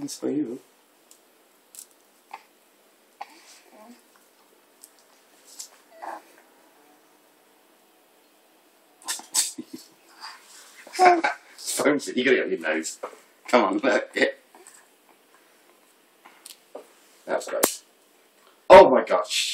That's for you. Phone's it. You got it on your nose. Come on, look. That was great. Oh my gosh.